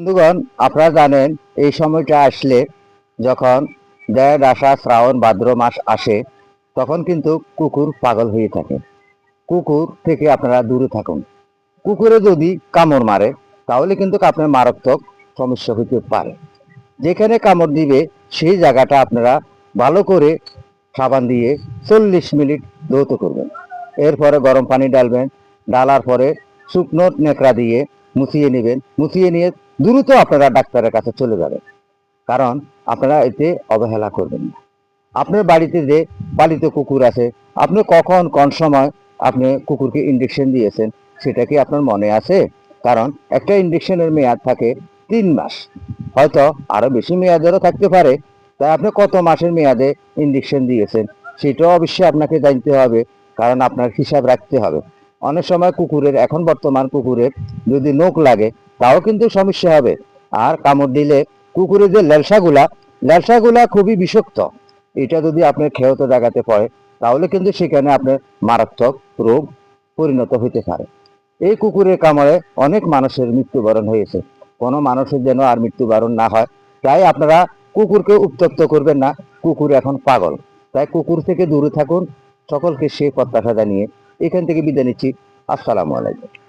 বন্ধুগণ, আপনারা জানেন এই সময়টা আসলে যখন দেড় আষাঢ় শ্রাবণ ভাদ্র মাস আসে তখন কিন্তু কুকুর পাগল হয়ে থাকে। কুকুর থেকে আপনারা দূরে থাকুন। কুকুরে যদি কামড় মারে তাহলে কিন্তু আপনার মারাত্মক সমস্যা হতে পারে। যেখানে কামড় দিবে সেই জায়গাটা আপনারা ভালো করে সাবান দিয়ে 40 মিনিট ধৌত করবেন। এরপরে গরম পানি ডালবেন, ডালার পরে শুকনো নেকড়া দিয়ে মুছিয়ে নেবেন। মুছিয়ে নিয়ে দ্রুত আপনারা ডাক্তারের কাছে চলে যাবেন, কারণ আপনারা এতে অবহেলা করবেন না। আপনার বাড়িতে যে পালিত কুকুর আছে, আপনি কখন কোন সময় আপনি কুকুরকে ইঞ্জেকশন দিয়েছেন সেটা কি আপনার মনে আছে? কারণ একটা ইঞ্জেকশনের মেয়াদ থাকে 3 মাস, হয়তো আরো বেশি মেয়াদেরও থাকতে পারে। তাই আপনি কত মাসের মেয়াদে ইঞ্জেকশন দিয়েছেন সেটাও অবশ্যই আপনাকে জানতে হবে, কারণ আপনার হিসাব রাখতে হবে। অনেক সময় কুকুরের, এখন বর্তমান কুকুরের যদি নখ লাগে তাও কিন্তু সমস্যা হবে। আর কামড় দিলে কুকুরের যে ল্যালসাগুলা খুবই বিষাক্ত। এটা যদি আপনার ক্ষেয়ত জায়গাতে পড়ে তাহলে কিন্তু সেখানে আপনার মারাত্মক রোগ পরিণত হইতে পারে। এই কুকুরের কামড়ে অনেক মানুষের মৃত্যুবরণ হয়েছে। কোনো মানুষের যেন আর মৃত্যুবরণ না হয়, তাই আপনারা কুকুরকে উত্ত্যক্ত করবেন না। কুকুর এখন পাগল, তাই কুকুর থেকে দূরে থাকুন। সকলকে সেই প্রত্যাশা জানিয়ে এখান থেকে বিদায় নিচ্ছি। আসসালামু আলাইকুম।